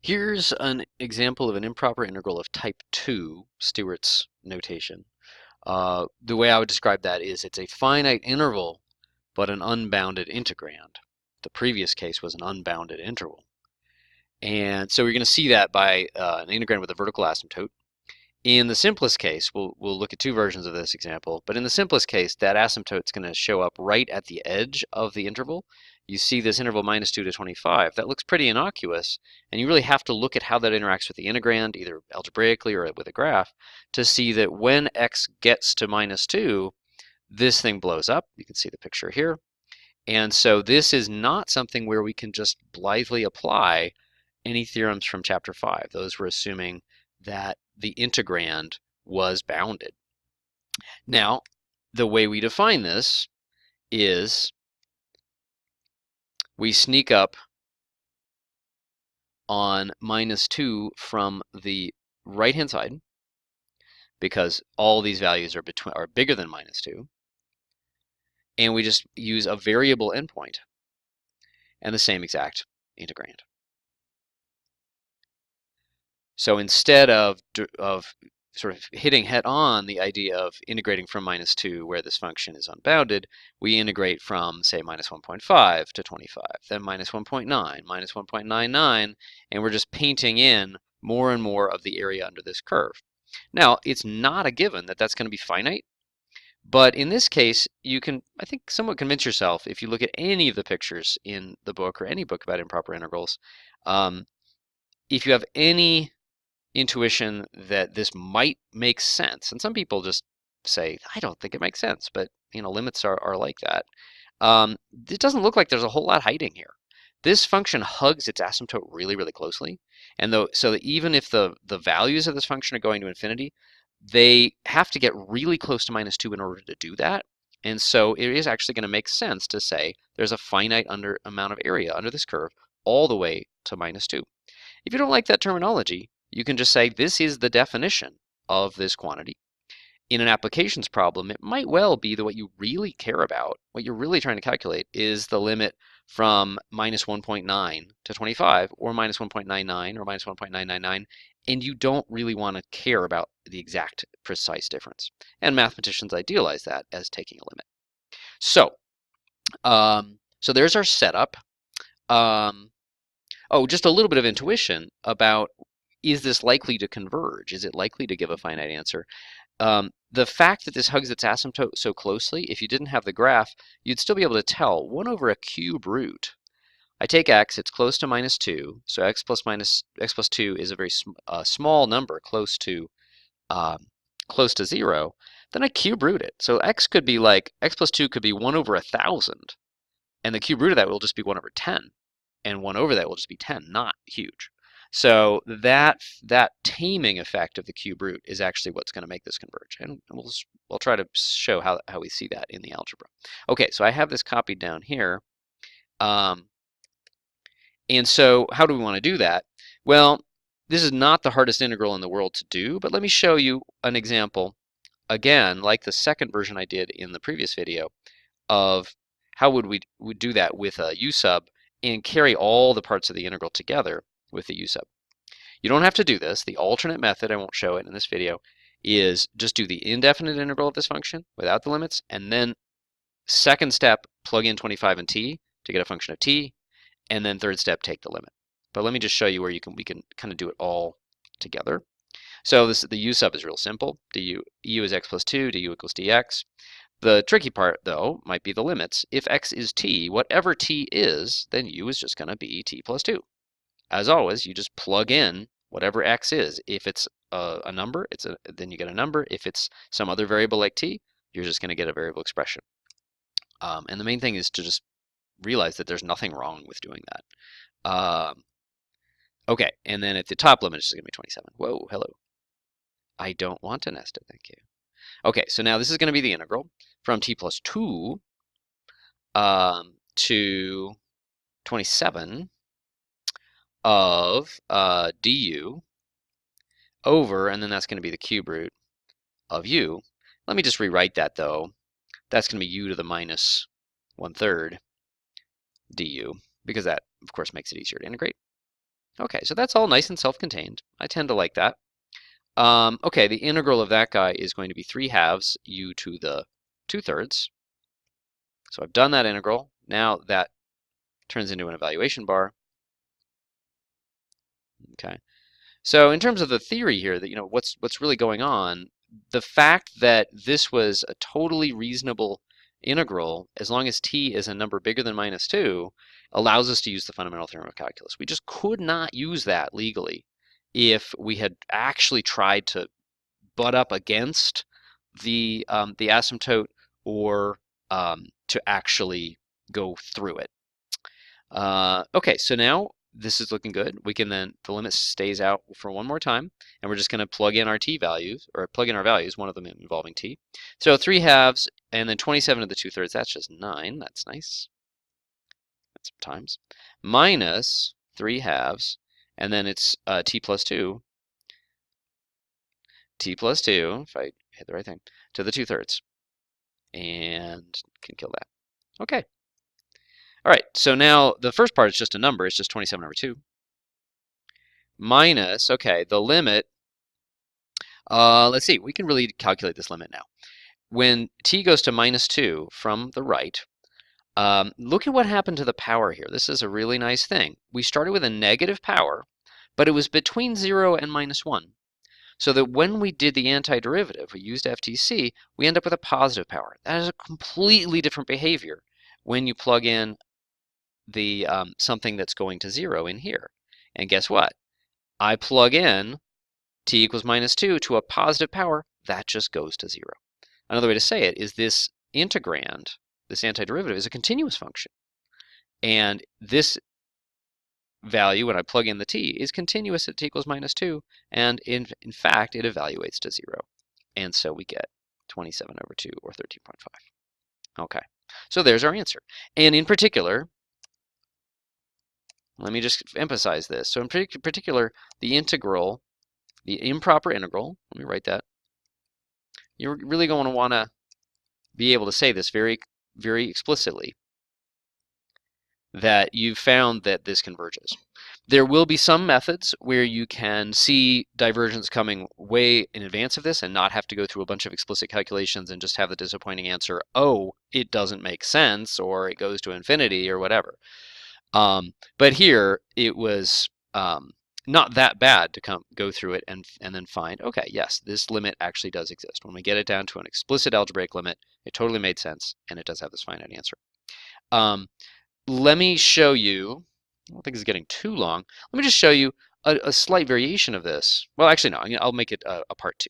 Here's an example of an improper integral of type 2, Stewart's notation. The way I would describe that is it's a finite interval, but an unbounded integrand. The previous case was an unbounded interval. And so you're going to see that by an integrand with a vertical asymptote. In the simplest case, we'll look at two versions of this example, but in the simplest case, that asymptote is going to show up right at the edge of the interval. You see this interval -2 to 25. That looks pretty innocuous, and you really have to look at how that interacts with the integrand, either algebraically or with a graph, to see that when x gets to -2, this thing blows up. You can see the picture here. And so this is not something where we can just blithely apply any theorems from chapter 5. Those were assuming that the integrand was bounded. Now, the way we define this is we sneak up on -2 from the right-hand side because all these values are bigger than -2, and we just use a variable endpoint and the same exact integrand. So instead of sort of hitting head on the idea of integrating from -2 where this function is unbounded, we integrate from, say, -1.5 to 25, then -1.9, -1.99, and we're just painting in more and more of the area under this curve. Now, it's not a given that that's going to be finite, but in this case, you can, I think, somewhat convince yourself if you look at any of the pictures in the book or any book about improper integrals, if you have any intuition that this might make sense, and some people just say, I don't think it makes sense, but limits are like that. It doesn't look like there's a whole lot hiding here. This function hugs its asymptote really, really closely, and so that even if the values of this function are going to infinity, they have to get really close to -2 in order to do that. And so it is actually going to make sense to say there's a finite amount of area under this curve all the way to -2. If you don't like that terminology, you can just say this is the definition of this quantity. In an applications problem, it might well be that what you really care about, what you're really trying to calculate, is the limit from -1.9 to 25, or -1.99 or -1.999, and you don't really want to care about the exact precise difference. And mathematicians idealize that as taking a limit. So, so there's our setup. Oh, just a little bit of intuition about, is this likely to converge? Is it likely to give a finite answer? The fact that this hugs its asymptote so closely, if you didn't have the graph, you'd still be able to tell 1 over a cube root. I take x, it's close to -2, so x plus 2 is a very small number, close to 0. Then I cube root it. So x could be like, x plus 2 could be 1 over 1,000, and the cube root of that will just be 1 over 10. And 1 over that will just be 10, not huge. So that taming effect of the cube root is actually what's going to make this converge. And we'll try to show how we see that in the algebra. Okay, so I have this copied down here. And so how do we want to do that? Well, this is not the hardest integral in the world to do, but let me show you an example, again, like the second version I did in the previous video, of how would we do that with a u sub and carry all the parts of the integral together with the u sub. You don't have to do this. The alternate method, I won't show it in this video, is just do the indefinite integral of this function without the limits, and then second step, plug in 25 and t to get a function of t, and then third step, take the limit. But let me just show you where we can kind of do it all together. So the u sub is real simple. U is x plus 2, du equals dx. The tricky part, though, might be the limits. If x is t, whatever t is, then u is just going to be t plus 2. As always, you just plug in whatever x is. If it's a number, then you get a number. If it's some other variable like t, you're just going to get a variable expression. And the main thing is to just realize that there's nothing wrong with doing that. Okay, and then at the top limit, it's just going to be 27. Whoa, hello. I don't want to nest it, thank you. Okay, so now this is going to be the integral from t plus 2 to 27 of du over, and then that's going to be the cube root of u. Let me just rewrite that, though. That's going to be u to the minus 1/3 du, because that, of course, makes it easier to integrate. Okay, so that's all nice and self-contained. I tend to like that. Okay, the integral of that guy is going to be 3/2 u to the 2/3. So I've done that integral. Now that turns into an evaluation bar. Okay. So in terms of the theory here, that what's really going on, the fact that this was a totally reasonable integral, as long as t is a number bigger than -2, allows us to use the fundamental theorem of calculus. We just could not use that legally if we had actually tried to butt up against the asymptote or to actually go through it. Okay, so now this is looking good. We can then, the limit stays out for one more time, and we're just going to plug in our t values, or plug in our values, one of them involving t. So 3/2 and then 27 to the 2/3, that's just 9. That's nice. That's times. Minus 3/2, and then it's t plus 2. T plus 2, if I hit the right thing, to the 2/3. And can kill that. Okay. All right, so now the first part is just a number. It's just 27 over 2. Minus, okay, the limit. Let's see, we can really calculate this limit now. When t goes to -2 from the right, look at what happened to the power here. This is a really nice thing. We started with a negative power, but it was between 0 and -1. So that when we did the antiderivative, we used FTC, we end up with a positive power. That is a completely different behavior when you plug in the something that's going to 0 in here. And guess what? I plug in t equals -2 to a positive power, that just goes to 0. Another way to say it is this integrand, this antiderivative, is a continuous function. And this value, when I plug in the t, is continuous at t equals -2, and in fact, it evaluates to 0. And so we get 27 over 2, or 13.5. Okay, so there's our answer. And in particular, let me just emphasize this. So in particular, the integral, the improper integral, let me write that. You're really going to want to be able to say this very, very explicitly, that you've found that this converges. There will be some methods where you can see divergence coming way in advance of this and not have to go through a bunch of explicit calculations and just have the disappointing answer, oh, it doesn't make sense, or it goes to infinity, or whatever. But here, it was not that bad to go through it and then find, okay, yes, this limit actually does exist. When we get it down to an explicit algebraic limit, it totally made sense, and it does have this finite answer. Let me show you, I don't think it's getting too long. Let me just show you a slight variation of this. Well, actually, no, I'll make it a part 2.